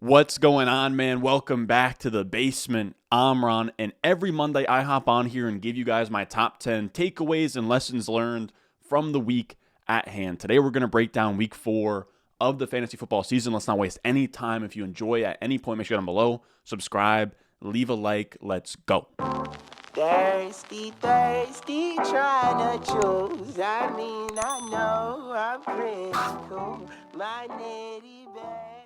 What's going on, man? Welcome back to the basement. I'm Ron, and every Monday I hop on here and give you guys my top 10 takeaways and lessons learned from the week at hand. Today we're going to break down week 4 of the fantasy football season. Let's not waste any time. If you enjoy at any point, make sure down below, subscribe, leave a like. Let's go. Thirsty, trying to choose. I know I'm pretty cool. My nitty bag.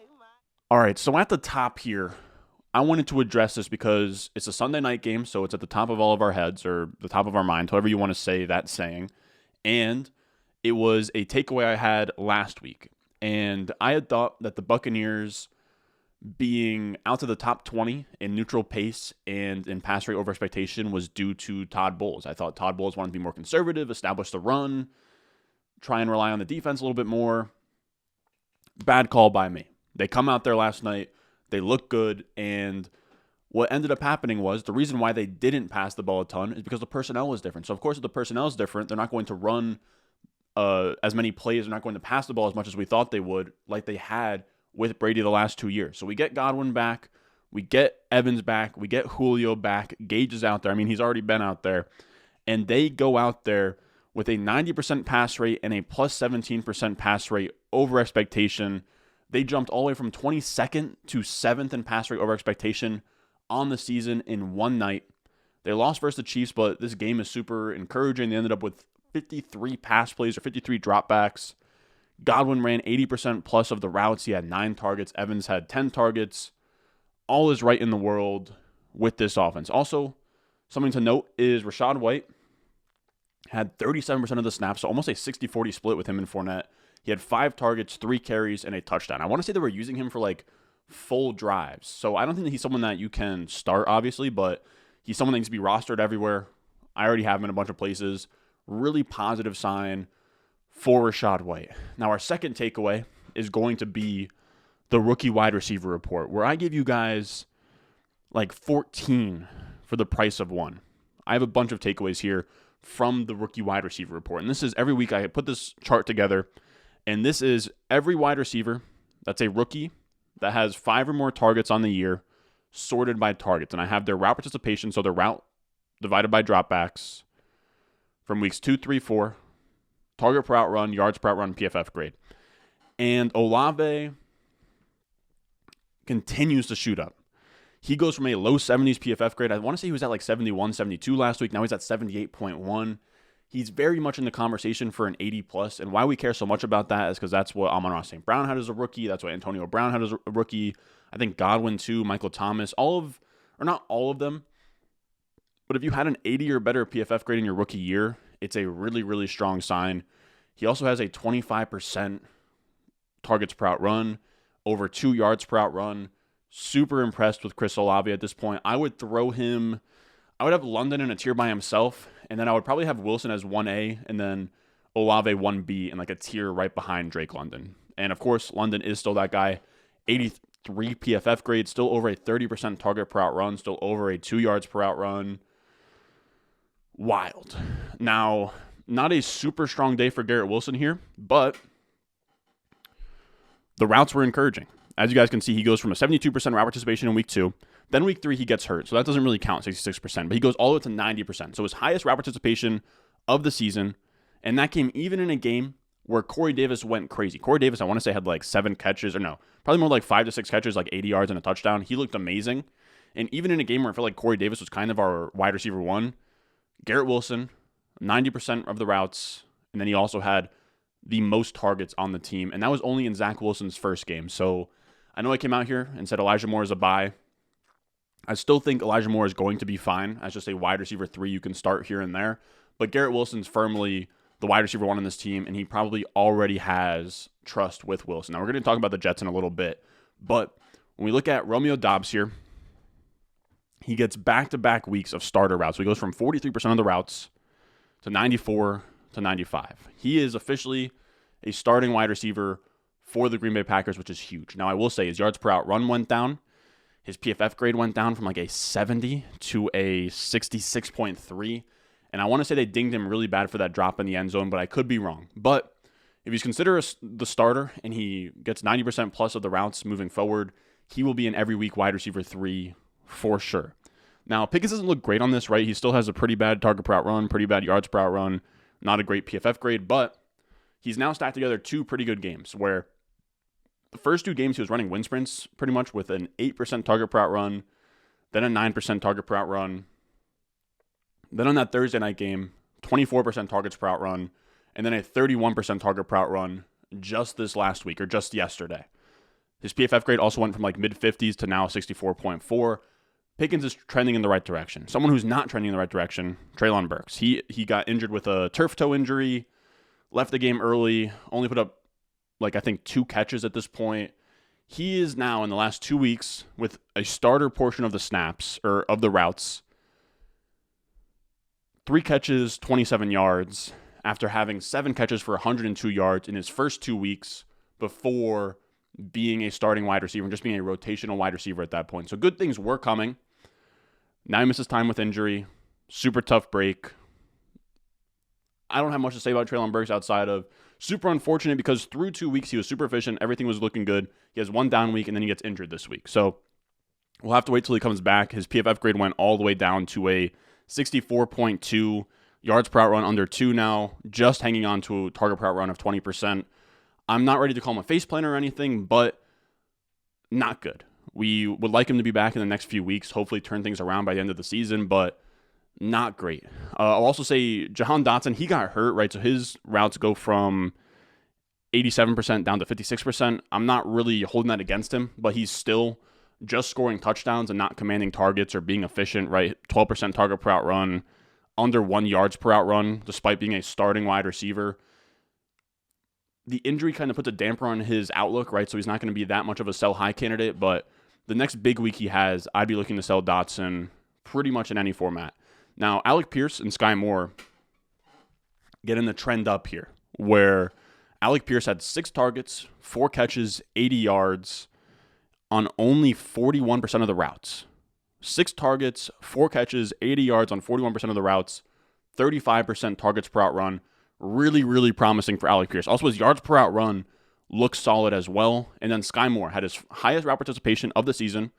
All right, so at the top here, I wanted to address this because it's a Sunday night game, so it's at the top of all of our heads, or the top of our mind, however you want to say that saying. And it was a takeaway I had last week. And I had thought that the Buccaneers being out to the top 20 in neutral pace and in pass rate over expectation was due to Todd Bowles. I thought Todd Bowles wanted to be more conservative, establish the run, try and rely on the defense a little bit more. Bad call by me. They come out there last night, they look good, and what ended up happening was the reason why they didn't pass the ball a ton is because the personnel was different. So, of course, if the personnel is different, they're not going to run as many plays. They're not going to pass the ball as much as we thought they would, like they had with Brady the last 2 years. So we get Godwin back, we get Evans back, we get Julio back, Gage is out there. I mean, he's already been out there. And they go out there with a 90% pass rate and a plus 17% pass rate over expectation. They jumped all the way from 22nd to 7th in pass rate over expectation on the season in one night. They lost versus the Chiefs, but this game is super encouraging. They ended up with 53 pass plays or 53 dropbacks. Godwin ran 80% plus of the routes. He had 9 targets. Evans had 10 targets. All is right in the world with this offense. Also, something to note is Rachaad White had 37% of the snaps, so almost a 60-40 split with him and Fournette. He had 5 targets, 3 carries, and a touchdown. I want to say they were using him for like full drives. So I don't think that he's someone that you can start, obviously, but he's someone that needs to be rostered everywhere. I already have him in a bunch of places. Really positive sign for Rachaad White. Now, our second takeaway is going to be the rookie wide receiver report, where I give you guys like 14 for the price of 1. I have a bunch of takeaways here from the rookie wide receiver report. And this is every week I put this chart together. And this is every wide receiver that's a rookie that has 5 or more targets on the year sorted by targets. And I have their route participation, so their route divided by dropbacks from weeks 2, 3, 4, target per out run, yards per out run, PFF grade. And Olave continues to shoot up. He goes from a low 70s PFF grade. I want to say he was at like 71, 72 last week. Now he's at 78.1. He's very much in the conversation for an 80+, and why we care so much about that is because that's what Amon-Ra St. Brown had as a rookie. That's what Antonio Brown had as a rookie. I think Godwin too, Michael Thomas, not all of them, but if you had an 80 or better PFF grade in your rookie year, it's a really, really strong sign. He also has a 25% targets per out run, over 2 yards per out run. Super impressed with Chris Olave at this point. I would have London in a tier by himself, and then I would probably have Wilson as 1A, and then Olave 1B, and like a tier right behind Drake London. And of course, London is still that guy. 83 PFF grade, still over a 30% target per out run, still over a 2 yards per out run. Wild. Now, not a super strong day for Garrett Wilson here, but the routes were encouraging. As you guys can see, he goes from a 72% route participation in week 2. Then week 3, he gets hurt, so that doesn't really count, 66%. But he goes all the way to 90%. So his highest route participation of the season, and that came even in a game where Corey Davis went crazy. Corey Davis, I want to say, had like 7 catches, or no, probably more like 5 to 6 catches, like 80 yards and a touchdown. He looked amazing. And even in a game where I felt like Corey Davis was kind of our wide receiver 1, Garrett Wilson, 90% of the routes, and then he also had the most targets on the team, and that was only in Zach Wilson's first game. So I know I came out here and said Elijah Moore is a buy. I still think Elijah Moore is going to be fine as just a wide receiver 3 you can start here and there. But Garrett Wilson's firmly the wide receiver 1 on this team, and he probably already has trust with Wilson. Now, we're going to talk about the Jets in a little bit. But when we look at Romeo Doubs here, he gets back-to-back weeks of starter routes. So he goes from 43% of the routes to 94 to 95. He is officially a starting wide receiver for the Green Bay Packers, which is huge. Now, I will say his yards per out run went down. His PFF grade went down from like a 70 to a 66.3. And I want to say they dinged him really bad for that drop in the end zone, but I could be wrong. But if he's considered the starter and he gets 90% plus of the routes moving forward, he will be an every week wide receiver 3 for sure. Now, Pickens doesn't look great on this, right? He still has a pretty bad target per route run, pretty bad yards per route run, not a great PFF grade, but he's now stacked together 2 pretty good games where the first 2 games he was running wind sprints pretty much with an 8% target per route run, then a 9% target per route run. Then on that Thursday night game, 24% targets per route run, and then a 31% target per route run just this last week or just yesterday. His PFF grade also went from like mid-50s to now 64.4. Pickens is trending in the right direction. Someone who's not trending in the right direction, Treylon Burks. He got injured with a turf toe injury, left the game early, only put up like I think 2 catches at this point. He is now in the last 2 weeks with a starter portion of the snaps or of the routes. 3 catches, 27 yards after having 7 catches for 102 yards in his first 2 weeks before being a starting wide receiver and just being a rotational wide receiver at that point. So good things were coming. Now he misses time with injury. Super tough break. I don't have much to say about Treylon Burks outside of super unfortunate because through 2 weeks he was super efficient. Everything was looking good. He has 1 down week and then he gets injured this week. So we'll have to wait till he comes back. His PFF grade went all the way down to a 64.2 yards per route run under 2 now, just hanging on to a target per route run of 20%. I'm not ready to call him a face planter or anything, but not good. We would like him to be back in the next few weeks, hopefully turn things around by the end of the season, but not great. I'll also say Jahan Dotson, he got hurt, right? So his routes go from 87% down to 56%. I'm not really holding that against him, but he's still just scoring touchdowns and not commanding targets or being efficient, right? 12% target per route run, under 1 yards per route run, despite being a starting wide receiver. The injury kind of puts a damper on his outlook, right? So he's not going to be that much of a sell high candidate, but the next big week he has, I'd be looking to sell Dotson pretty much in any format. Now, Alec Pierce and Sky Moore get in the trend up here, where Alec Pierce had 6 targets, 4 catches, 80 yards on only 41% of the routes. 6 targets, 4 catches, 80 yards on 41% of the routes, 35% targets per route run. Really, really promising for Alec Pierce. Also, his yards per route run looks solid as well. And then Sky Moore had his highest route participation of the season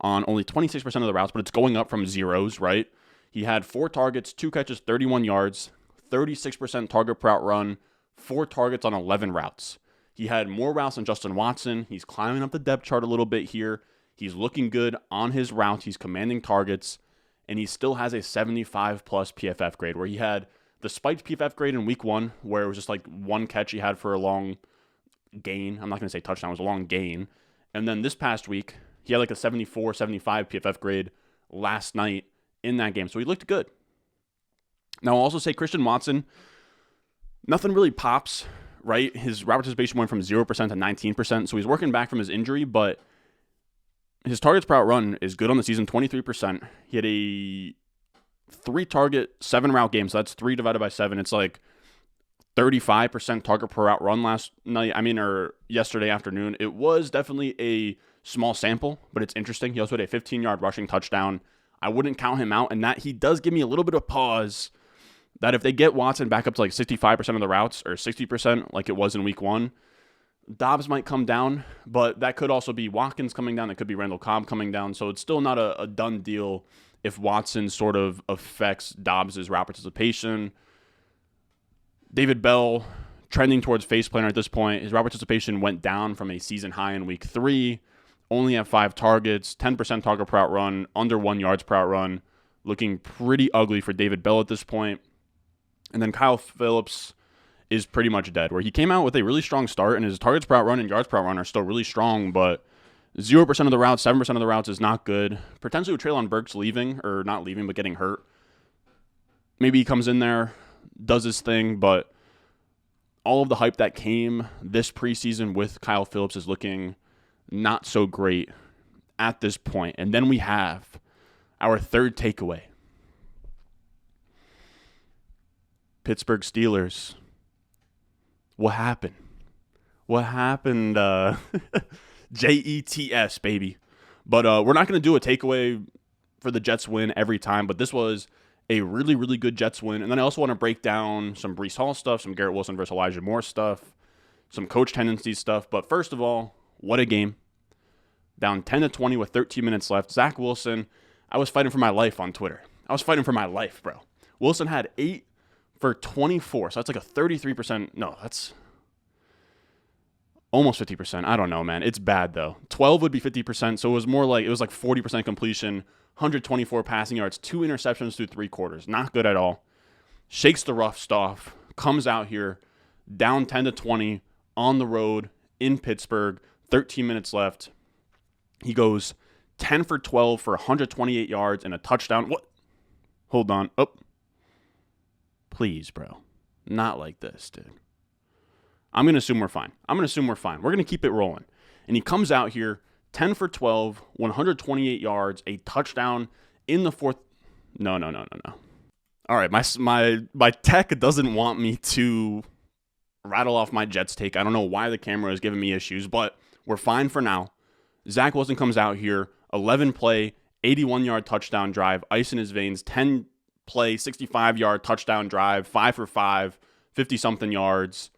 on only 26% of the routes, but it's going up from zeros, right? He had 4 targets, 2 catches, 31 yards, 36% target per route run, 4 targets on 11 routes. He had more routes than Justin Watson. He's climbing up the depth chart a little bit here. He's looking good on his routes. He's commanding targets, and he still has a 75 plus PFF grade where he had the spiked PFF grade in week 1 where it was just like 1 catch he had for a long gain. I'm not going to say touchdown. It was a long gain. And then this past week, he had like a 74, 75 PFF grade last night in that game. So he looked good. Now, I'll also say Christian Watson, nothing really pops, right? His route participation went from 0% to 19%. So he's working back from his injury, but his targets per route run is good on the season, 23%. He had a 3 target, 7 route game. So that's 3 divided by 7. It's like 35% target per route run or yesterday afternoon. It was definitely a small sample, but it's interesting. He also had a 15-yard rushing touchdown. I wouldn't count him out, and that he does give me a little bit of pause that if they get Watson back up to like 65% of the routes or 60% like it was in week 1, Dobbs might come down, but that could also be Watkins coming down. It could be Randall Cobb coming down. So it's still not a done deal if Watson sort of affects Dobbs' route participation. David Bell trending towards face planter at this point. His route participation went down from a season high in week 3. Only at 5 targets, 10% target per route run, under 1 yards per route run. Looking pretty ugly for David Bell at this point. And then Kyle Phillips is pretty much dead, where he came out with a really strong start, and his targets per route run and yards per route run are still really strong, but 0% of the routes, 7% of the routes is not good. Potentially with Treylon Burks leaving, or not leaving, but getting hurt. Maybe he comes in there, does his thing, but all of the hype that came this preseason with Kyle Phillips is looking not so great at this point. And then we have our third takeaway. Pittsburgh Steelers. What happened? What happened? Jets, baby. But we're not going to do a takeaway for the Jets win every time, but this was a really, really good Jets win. And then I also want to break down some Breece Hall stuff, some Garrett Wilson versus Elijah Moore stuff, some coach tendencies stuff. But first of all, what a game. down 10-20 with 13 minutes left. Zach Wilson, I was fighting for my life on Twitter. I was fighting for my life, bro. Wilson had 8 for 24, so that's like a 33%. No, that's almost 50%. I don't know, man. It's bad, though. 12 would be 50%, so it was like 40% completion, 124 passing yards, 2 interceptions through 3 quarters. Not good at all. Shakes the rough stuff, comes out here, down 10-20 on the road in Pittsburgh, 13 minutes left. He goes 10 for 12 for 128 yards and a touchdown. What? Hold on. Oh. Please, bro. Not like this, dude. I'm going to assume we're fine. We're going to keep it rolling. And he comes out here, 10 for 12, 128 yards, a touchdown in the fourth. No. All right, my tech doesn't want me to rattle off my Jets take. I don't know why the camera is giving me issues, but we're fine for now. Zach Wilson comes out here, 11-play, 81-yard touchdown drive, ice in his veins, 10-play, 65-yard touchdown drive, 5 for 5, 50-something yards,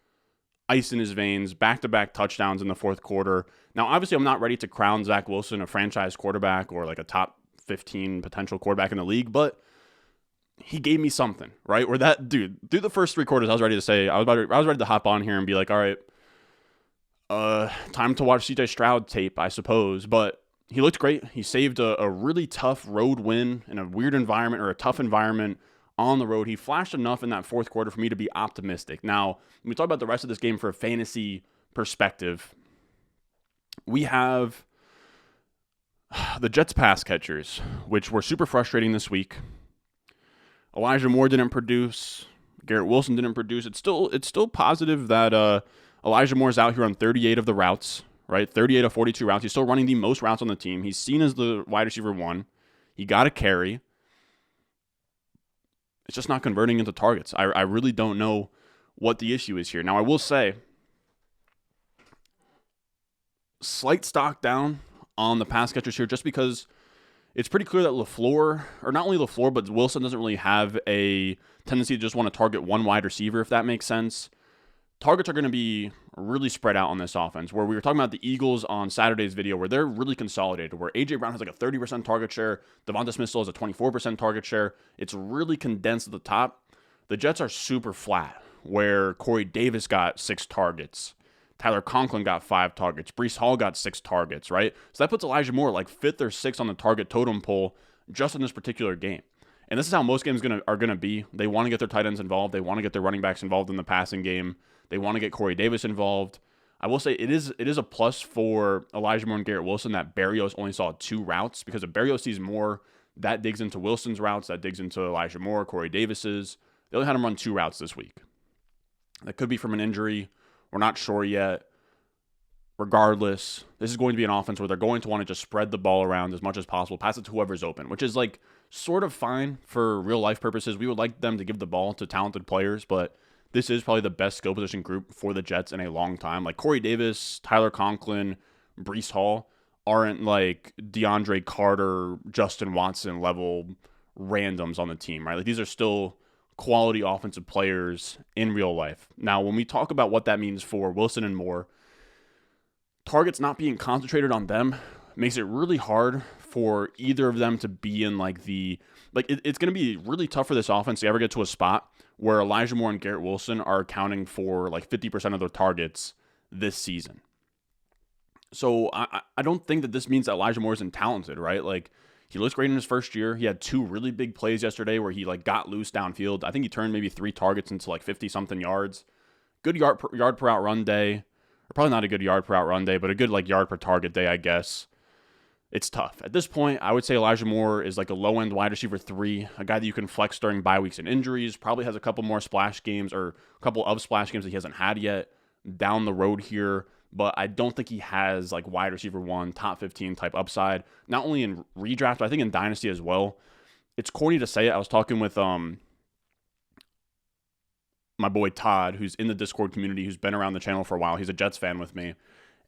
ice in his veins, back-to-back touchdowns in the fourth quarter. Now, obviously, I'm not ready to crown Zach Wilson a franchise quarterback or like a top 15 potential quarterback in the league, but he gave me something, right? Where that dude, through the first 3 quarters, I was ready to hop on here and be like, all right, time to watch CJ Stroud tape, I suppose. But he looked great. He saved a really tough road win in a weird environment or a tough environment on the road. He flashed enough in that fourth quarter for me to be optimistic. Now, when we talk about the rest of this game for a fantasy perspective, we have the Jets pass catchers, which were super frustrating this week. Elijah Moore didn't produce. Garrett Wilson didn't produce. It's still positive that Elijah Moore's out here on 38 of the routes, right? 38 of 42 routes. He's still running the most routes on the team. He's seen as the wide receiver 1. He got a carry. It's just not converting into targets. I really don't know what the issue is here. Now, I will say, slight stock down on the pass catchers here just because it's pretty clear that LaFleur, or not only LaFleur, but Wilson doesn't really have a tendency to just want to target one wide receiver, if that makes sense. Targets are going to be really spread out on this offense, where we were talking about the Eagles on Saturday's video, where they're really consolidated, where A.J. Brown has like a 30% target share, Devonta Smith still has a 24% target share. It's really condensed at the top. The Jets are super flat, where Corey Davis got 6 targets. Tyler Conklin got 5 targets. Breece Hall got 6 targets, right? So that puts Elijah Moore like 5th or 6th on the target totem pole just in this particular game. And this is how most games are going to be. They want to get their tight ends involved. They want to get their running backs involved in the passing game. They want to get Corey Davis involved. I will say it is a plus for Elijah Moore and Garrett Wilson that Berrios only saw 2 routes, because if Berrios sees more, that digs into Wilson's routes, that digs into Elijah Moore, Corey Davis's. They only had him run 2 routes this week. That could be from an injury. We're not sure yet. Regardless, this is going to be an offense where they're going to want to just spread the ball around as much as possible, pass it to whoever's open, which is like sort of fine for real life purposes. We would like them to give the ball to talented players, but this is probably the best skill position group for the Jets in a long time. Like Corey Davis, Tyler Conklin, Breece Hall aren't like DeAndre Carter, Justin Watson level randoms on the team, right? Like these are still quality offensive players in real life. Now, when we talk about what that means for Wilson and Moore, targets not being concentrated on them makes it really hard for either of them to be in like it's going to be really tough for this offense to ever get to a spot where Elijah Moore and Garrett Wilson are accounting for like 50% of their targets this season. So I don't think that this means that Elijah Moore isn't talented, right? Like he looks great in his first year. He had 2 really big plays yesterday where he like got loose downfield. I think he turned maybe 3 targets into like 50-something yards. Good yard per out run day. Or probably not a good yard per out run day, but a good like yard per target day, I guess. It's tough. At this point, I would say Elijah Moore is like a low-end wide receiver 3, a guy that you can flex during bye weeks and injuries, probably has a couple more splash games or a couple of splash games that he hasn't had yet down the road here, but I don't think he has like wide receiver 1, top 15 type upside, not only in redraft, but I think in Dynasty as well. It's corny to say it. I was talking with my boy Todd, who's in the Discord community, who's been around the channel for a while. He's a Jets fan with me.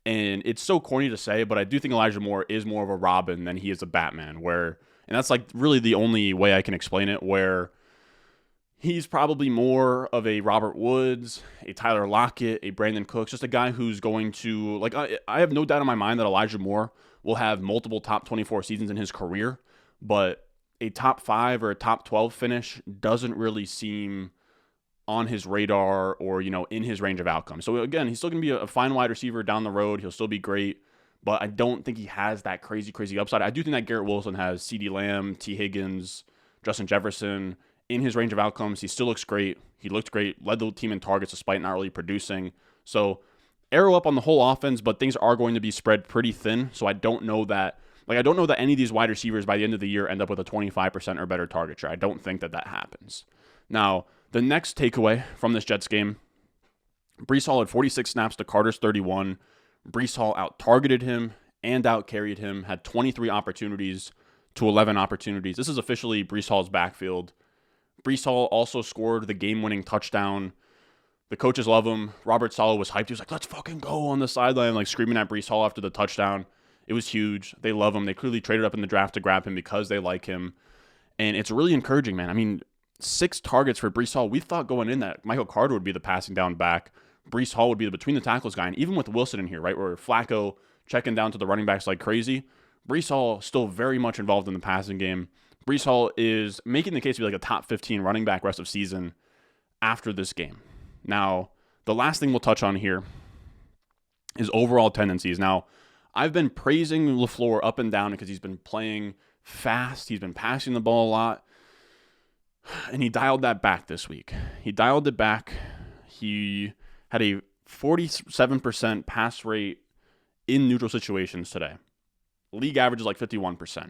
And it's so corny to say, but I do think Elijah Moore is more of a Robin than he is a Batman, and that's like really the only way I can explain it, where he's probably more of a Robert Woods, a Tyler Lockett, a Brandon Cooks, just a guy who's going to, like, I have no doubt in my mind that Elijah Moore will have multiple top 24 seasons in his career, but a top 5 or a top 12 finish doesn't really seem on his radar or, in his range of outcomes. So again, he's still going to be a fine wide receiver down the road. He'll still be great, but I don't think he has that crazy upside. I do think that Garrett Wilson has CeeDee Lamb, T. Higgins, Justin Jefferson in his range of outcomes. He still looks great. He looked great, led the team in targets despite not really producing. So arrow up on the whole offense, but things are going to be spread pretty thin. So I don't know that any of these wide receivers by the end of the year end up with a 25% or better target share. I don't think that happens. Now, the next takeaway from this Jets game, Breece Hall had 46 snaps to Carter's 31. Breece Hall out-targeted him and out-carried him, had 23 opportunities to 11 opportunities. This is officially Breece Hall's backfield. Breece Hall also scored the game-winning touchdown. The coaches love him. Robert Saleh was hyped. He was like, let's fucking go on the sideline, like screaming at Breece Hall after the touchdown. It was huge. They love him. They clearly traded up in the draft to grab him because they like him. And it's really encouraging, man. I mean, 6 targets for Breece Hall. We thought going in that Michael Carter would be the passing down back. Breece Hall would be the between the tackles guy. And even with Wilson in here, right, where Flacco checking down to the running backs like crazy, Breece Hall still very much involved in the passing game. Breece Hall is making the case to be like a top 15 running back rest of season after this game. Now, the last thing we'll touch on here is overall tendencies. Now, I've been praising LaFleur up and down because he's been playing fast. He's been passing the ball a lot. And he dialed that back this week. He dialed it back. He had a 47% pass rate in neutral situations today. League average is like 51%.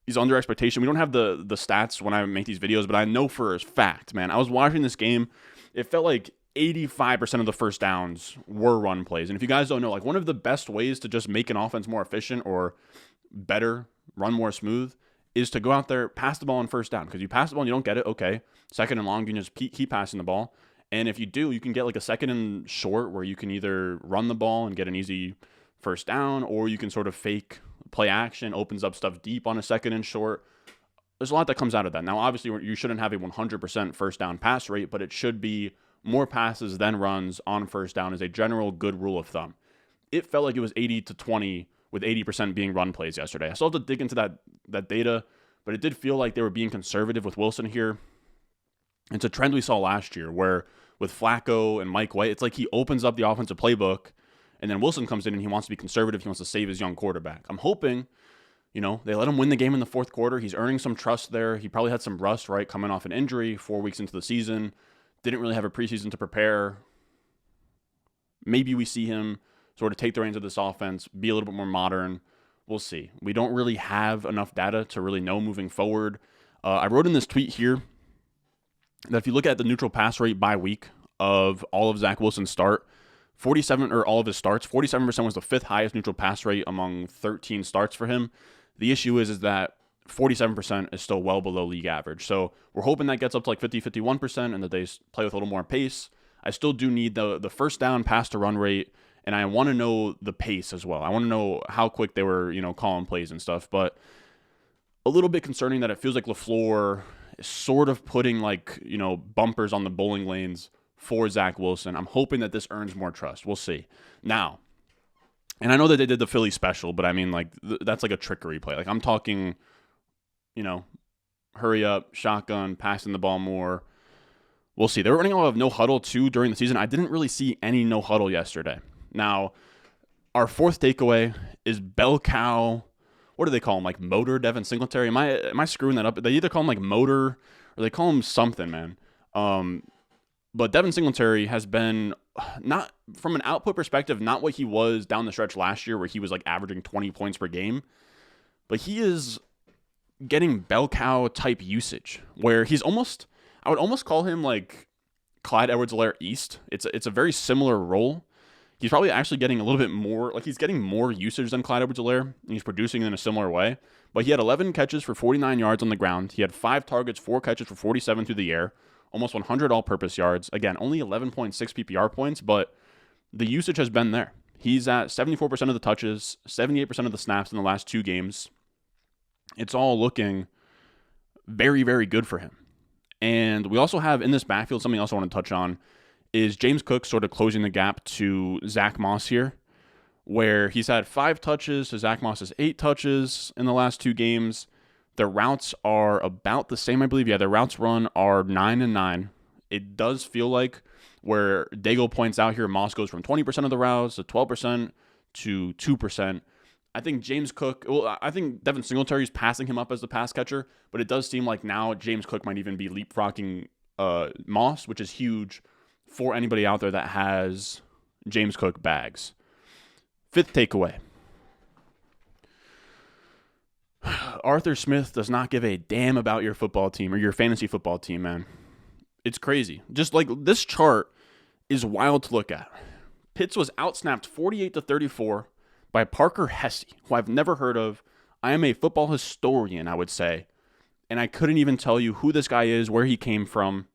He's under expectation. We don't have the stats when I make these videos, but I know for a fact, man, I was watching this game. It felt like 85% of the first downs were run plays. And if you guys don't know, like one of the best ways to just make an offense more efficient or better, run more smooth, is to go out there, pass the ball on first down. Because you pass the ball and you don't get it, okay. Second and long, you can just keep passing the ball. And if you do, you can get like a second and short where you can either run the ball and get an easy first down, or you can sort of fake play action, opens up stuff deep on a second and short. There's a lot that comes out of that. Now, obviously, you shouldn't have a 100% first down pass rate, but it should be more passes than runs on first down is a general good rule of thumb. It felt like it was 80-20 with 80% being run plays yesterday. I still have to dig into that data, but it did feel like they were being conservative with Wilson here. It's a trend we saw last year where with Flacco and Mike White, it's like he opens up the offensive playbook and then Wilson comes in and he wants to be conservative. He wants to save his young quarterback. I'm hoping, they let him win the game in the fourth quarter. He's earning some trust there. He probably had some rust, right, coming off an injury 4 weeks into the season. Didn't really have a preseason to prepare. Maybe we see him sort of take the reins of this offense, be a little bit more modern. We'll see. We don't really have enough data to really know moving forward. I wrote in this tweet here that if you look at the neutral pass rate by week of all of Zach Wilson's all of his starts, 47% was the 5th highest neutral pass rate among 13 starts for him. The issue is that 47% is still well below league average. So we're hoping that gets up to like 50-51% and that they play with a little more pace. I still do need the first down pass to run rate, and I want to know the pace as well. I want to know how quick they were, calling plays and stuff. But a little bit concerning that it feels like LaFleur is sort of putting bumpers on the bowling lanes for Zach Wilson. I'm hoping that this earns more trust. We'll see. Now, and I know that they did the Philly special, but I mean, that's like a trickery play. Like I'm talking, hurry up, shotgun, passing the ball more. We'll see. They were running a lot of no huddle too during the season. I didn't really see any no huddle yesterday. Now, our fourth takeaway is bell cow. What do they call him? Like motor Devin Singletary? Am I screwing that up? They either call him like motor or they call him something, man. But Devin Singletary has been, not from an output perspective, not what he was down the stretch last year where he was like averaging 20 points per game. But he is getting bell cow type usage where I would almost call him like Clyde Edwards-Helaire East. It's a very similar role. He's probably actually getting a little bit more, like he's getting more usage than Clyde Edwards-Helaire, and he's producing in a similar way. But he had 11 catches for 49 yards on the ground. He had 5 targets, 4 catches for 47 through the air, almost 100 all-purpose yards. Again, only 11.6 PPR points, but the usage has been there. He's at 74% of the touches, 78% of the snaps in the last 2 games. It's all looking very, very good for him. And we also have in this backfield, something else I want to touch on, is James Cook sort of closing the gap to Zach Moss here, where he's had 5 touches to Zach Moss's 8 touches in the last 2 games. Their routes are about the same, I believe. Yeah, their routes run are 9 and 9. It does feel like where Daigle points out here, Moss goes from 20% of the routes to 12% to 2%. I think I think Devin Singletary is passing him up as the pass catcher, but it does seem like now James Cook might even be leapfrogging Moss, which is huge for anybody out there that has James Cook bags. 5th takeaway. Arthur Smith does not give a damn about your football team or your fantasy football team, man. It's crazy. Just like this chart is wild to look at. Pitts was outsnapped 48-34 by Parker Hesse, who I've never heard of. I am a football historian, I would say, and I couldn't even tell you who this guy is, where he came from.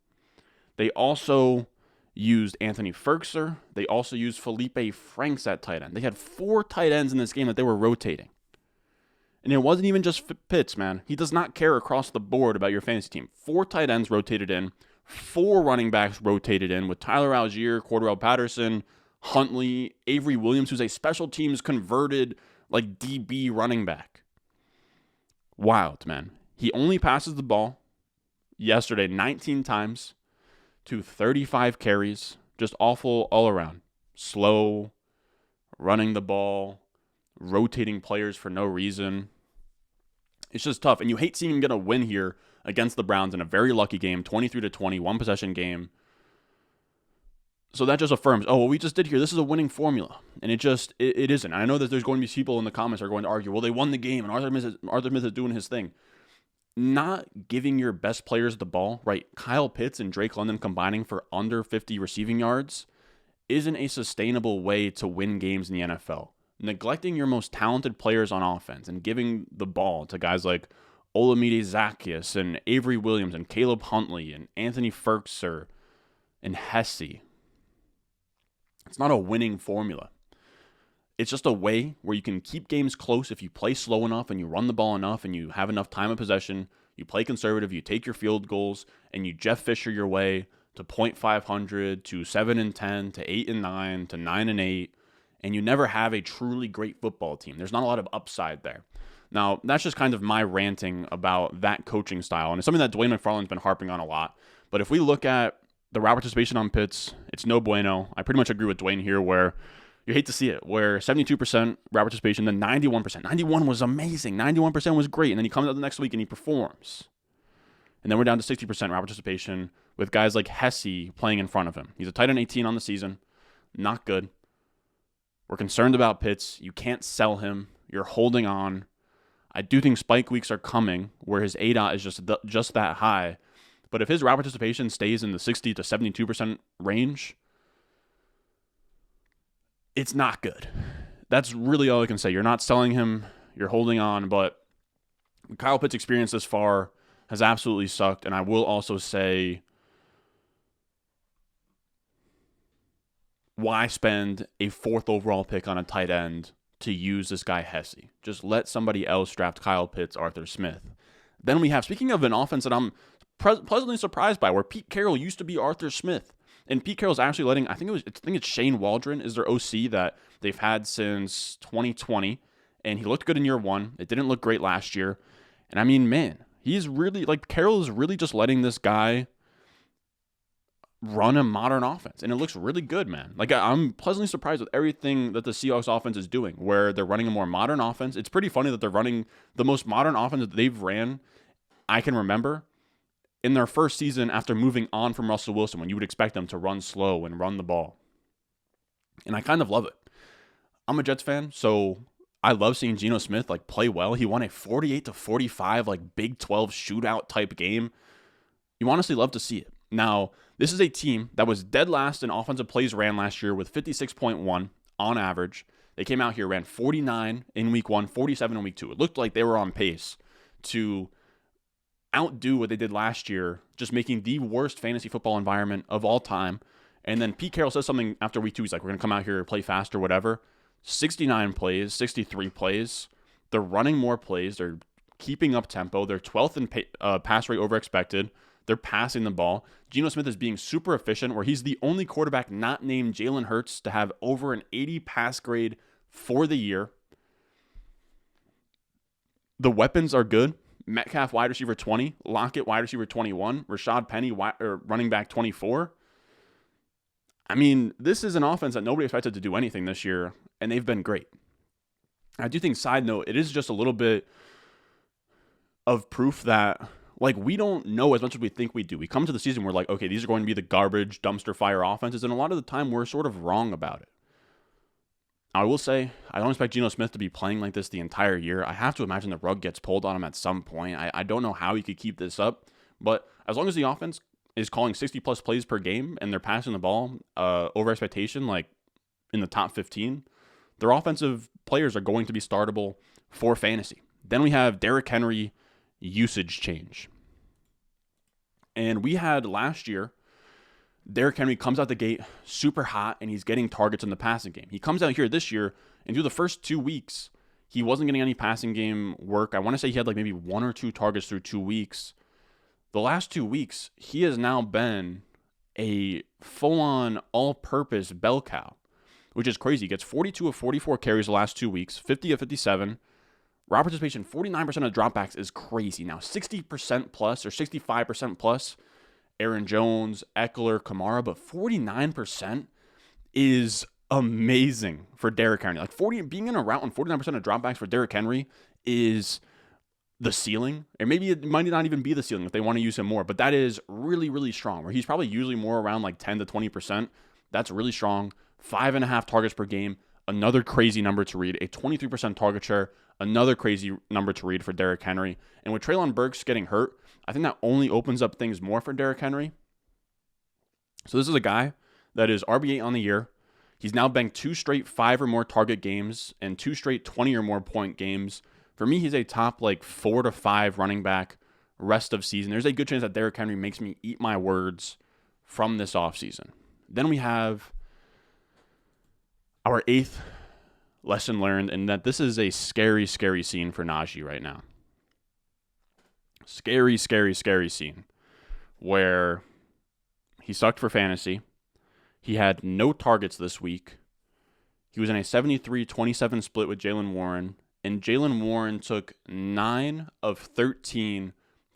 They also used Anthony Ferkser. They also used Felipe Franks at tight end. They had 4 tight ends in this game that they were rotating. And it wasn't even just Pitts, man. He does not care across the board about your fantasy team. 4 tight ends rotated in. 4 running backs rotated in with Tyler Algier, Cordell Patterson, Huntley, Avery Williams, who's a special teams converted like DB running back. Wild, man. He only passes the ball yesterday 19 times to 35 carries. Just awful all around. Slow, running the ball, rotating players for no reason. It's just tough. And you hate seeing him get a win here against the Browns in a very lucky game, 23-20, 1-possession game. So that just affirms, what we just did here, this is a winning formula. And it isn't. I know that there's going to be people in the comments that are going to argue, well, they won the game and Arthur Smith is doing his thing. Not giving your best players the ball, right? Kyle Pitts and Drake London combining for under 50 receiving yards isn't a sustainable way to win games in the NFL. Neglecting your most talented players on offense and giving the ball to guys like Olamide Zaccheaus and Avery Williams and Caleb Huntley and Anthony Ferkser and Hesse. It's not a winning formula. It's just a way where you can keep games close if you play slow enough and you run the ball enough and you have enough time of possession. You play conservative, you take your field goals, and you Jeff Fisher your way to .500, to 7-10, to 8-9, to 9-8, and you never have a truly great football team. There's not a lot of upside there. Now, that's just kind of my ranting about that coaching style, and it's something that Dwayne McFarland's been harping on a lot. But if we look at the route participation on Pitts, it's no bueno. I pretty much agree with Dwayne here where you hate to see it, where 72% route participation, then 91%. 91 was amazing. 91% was great. And then he comes out the next week and he performs. And then we're down to 60% route participation with guys like Hesse playing in front of him. He's a tight end 18 on the season. Not good. We're concerned about Pitts. You can't sell him. You're holding on. I do think spike weeks are coming where his ADOT is just that high. But if his route participation stays in the 60 to 72% range, it's not good. That's really all I can say. You're not selling him. You're holding on. But Kyle Pitts' experience this far has absolutely sucked. And I will also say, why spend a 4th overall pick on a tight end to use this guy Hesse? Just let somebody else draft Kyle Pitts, Arthur Smith. Then we have, speaking of an offense that I'm pleasantly surprised by, where Pete Carroll used to be Arthur Smith. And Pete Carroll's actually letting, I think it's Shane Waldron is their OC that they've had since 2020. And he looked good in year 1. It didn't look great last year. And I mean, man, he's really, Carroll is really just letting this guy run a modern offense. And it looks really good, man. I'm pleasantly surprised with everything that the Seahawks offense is doing, where they're running a more modern offense. It's pretty funny that they're running the most modern offense that they've ran I can remember in their first season after moving on from Russell Wilson, when you would expect them to run slow and run the ball. And I kind of love it. I'm a Jets fan, so I love seeing Geno Smith play well. He won a 48-45 Big 12 shootout type game. You honestly love to see it. Now, this is a team that was dead last in offensive plays ran last year with 56.1 on average. They came out here, ran 49 in week 1, 47 in week 2. It looked like they were on pace to outdo what they did last year, just making the worst fantasy football environment of all time. And then Pete Carroll says something after week 2. He's like, we're going to come out here, play fast or whatever. 69 plays, 63 plays. They're running more plays. They're keeping up tempo. They're 12th in pass rate over expected. They're passing the ball. Geno Smith is being super efficient, where he's the only quarterback not named Jalen Hurts to have over an 80 pass grade for the year. The weapons are good. Metcalf, wide receiver 20. Lockett, wide receiver 21. Rashad Penny, running back 24. I mean, this is an offense that nobody expected to do anything this year, and they've been great. I do think, side note, it is just a little bit of proof that, like, we don't know as much as we think we do. We come to the season, we're like, okay, these are going to be the garbage, dumpster fire offenses, and a lot of the time we're sort of wrong about it. I will say, I don't expect Geno Smith to be playing like this the entire year. I have to imagine the rug gets pulled on him at some point. I don't know how he could keep this up, but as long as the offense is calling 60-plus plays per game and they're passing the ball over expectation, like in the top 15, their offensive players are going to be startable for fantasy. Then we have Derrick Henry usage change. And we had last year, Derrick Henry comes out the gate super hot, and he's getting targets in the passing game. He comes out here this year, and through the first 2 weeks, he wasn't getting any passing game work. I want to say he had like maybe 1 or 2 targets through 2 weeks. The last 2 weeks, he has now been a full-on all-purpose bell cow, which is crazy. He gets 42 of 44 carries the last 2 weeks, 50 of 57. Route participation, 49% of dropbacks is crazy. Now, 60% plus or 65% plus, Aaron Jones, Eckler, Kamara, but 49% is amazing for Derrick Henry. Like being in a route on 49% of dropbacks for Derrick Henry is the ceiling. And maybe it might not even be the ceiling if they want to use him more, but that is really, really strong. Where he's probably usually more around like 10 to 20%. That's really strong. 5.5 targets per game. Another crazy number to read. A 23% target share. Another crazy number to read for Derrick Henry. And with Treylon Burks getting hurt, I think that only opens up things more for Derrick Henry. So this is a guy that is RB8 on the year. He's now banked 2 straight 5 or more target games and 2 straight 20 or more point games. For me, he's a top like 4 to 5 running back rest of season. There's a good chance that Derrick Henry makes me eat my words from this offseason. Then we have our 8th lesson learned, and that this is a scary, scary scene for Najee right now. Scary, scary, scary scene where he sucked for fantasy. He had no targets this week. He was in a 73-27 split with Jaylen Warren, and Jaylen Warren took 9 of 13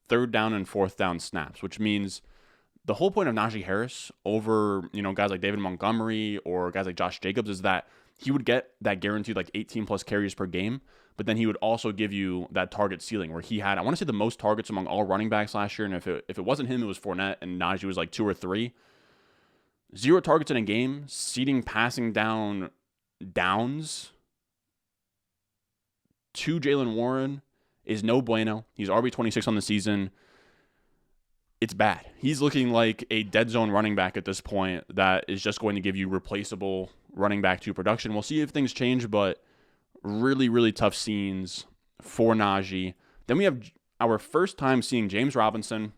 third down and fourth down snaps, which means the whole point of Najee Harris over, guys like David Montgomery or guys like Josh Jacobs is that he would get that guaranteed like 18 plus carries per game, but then he would also give you that target ceiling where he had, I want to say, the most targets among all running backs last year. And if it wasn't him, it was Fournette, and Najee was like 2 or 3. 0 targets in a game, seeding passing down downs to Jaylen Warren is no bueno. He's RB26 on the season. It's bad. He's looking like a dead zone running back at this point that is just going to give you replaceable running back 2 production. We'll see if things change, but really, really tough scenes for Najee. Then we have our first time seeing James Robinson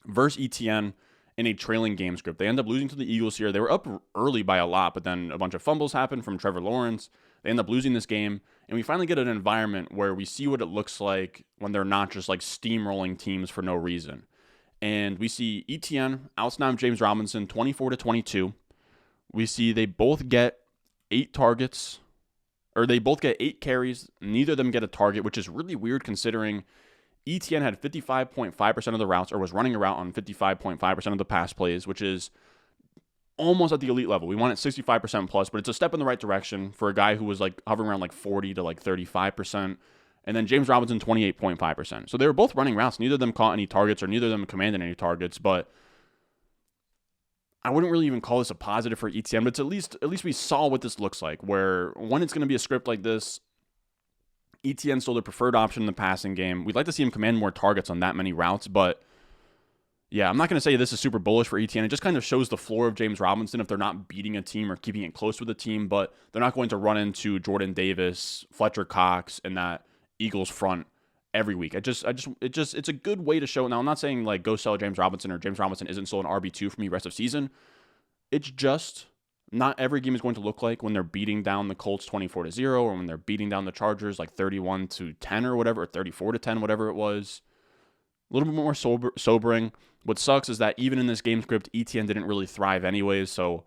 versus ETN in a trailing game script. They end up losing to the Eagles here. They were up early by a lot, but then a bunch of fumbles happened from Trevor Lawrence. They end up losing this game, and we finally get an environment where we see what it looks like when they're not just like steamrolling teams for no reason. And we see ETN outsnap James Robinson 24-22. We see they both get 8 targets, or they both get 8 carries. Neither of them get a target, which is really weird considering ETN had 55.5% of the routes, or was running a route on 55.5% of the pass plays, which is almost at the elite level. We want it 65% plus, but it's a step in the right direction for a guy who was like hovering around like 40 to like 35%. And then James Robinson, 28.5%. So they were both running routes. Neither of them caught any targets, or neither of them commanded any targets. But I wouldn't really even call this a positive for ETN, but it's at least we saw what this looks like, where when it's going to be a script like this, ETN's still the preferred option in the passing game. We'd like to see him command more targets on that many routes, but yeah, I'm not going to say this is super bullish for ETN. It just kind of shows the floor of James Robinson if they're not beating a team or keeping it close with a team, but they're not going to run into Jordan Davis, Fletcher Cox, and that Eagles front every week. It's a good way to show. Now, I'm not saying like go sell James Robinson, or James Robinson isn't still an RB2 for me rest of season. It's just not every game is going to look like when they're beating down the Colts 24-0, or when they're beating down the Chargers like 31-10 or whatever, or 34-10, whatever it was. A little bit more sobering. What sucks is that even in this game script, ETN didn't really thrive anyways, so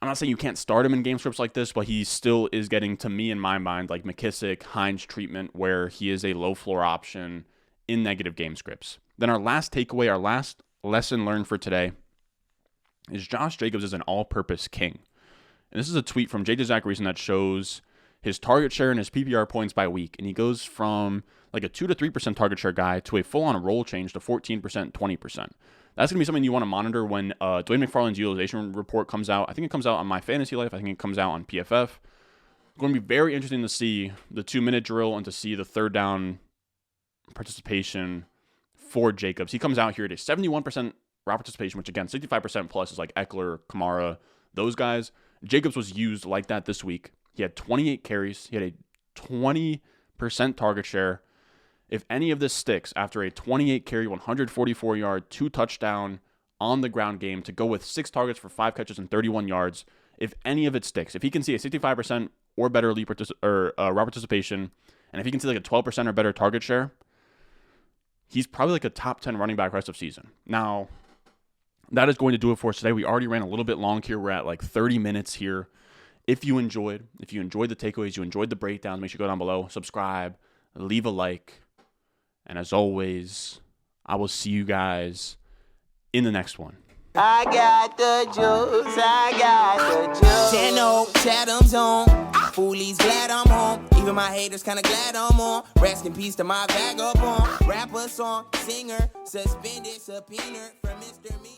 I'm not saying you can't start him in game scripts like this, but he still is getting, to me in my mind, like McKissick, Hines treatment, where he is a low floor option in negative game scripts. Then our last takeaway, our last lesson learned for today is Josh Jacobs is an all-purpose king. And this is a tweet from JJ Zacharyson that shows his target share and his PPR points by week. And he goes from like a 2 to 3% target share guy to a full-on role change to 14%, 20%. That's going to be something you want to monitor when Dwayne McFarland's utilization report comes out. I think it comes out on My Fantasy Life. I think it comes out on PFF. It's going to be very interesting to see the 2-minute drill and to see the third down participation for Jacobs. He comes out here at a 71% route participation, which again, 65% plus is like Eckler, Kamara, those guys. Jacobs was used like that this week. He had 28 carries. He had a 20% target share. If any of this sticks after a 28 carry, 144 yard, 2 touchdown on the ground game to go with 6 targets for 5 catches and 31 yards, if any of it sticks, if he can see a 65% or better route participation, and if he can see like a 12% or better target share, he's probably like a top 10 running back rest of season. Now, that is going to do it for us today. We already ran a little bit long here. We're at like 30 minutes here. If you enjoyed the takeaways, you enjoyed the breakdowns, make sure you go down below, subscribe, leave a like. And as always, I will see you guys in the next one. I got the juice, I got the juice. Channel, Chatham's on. Foolies glad I'm home. Even my haters kinda glad I'm on. Rest in peace to my vagabond. Rapper, song, singer, suspended, subpoena from Mr. Me.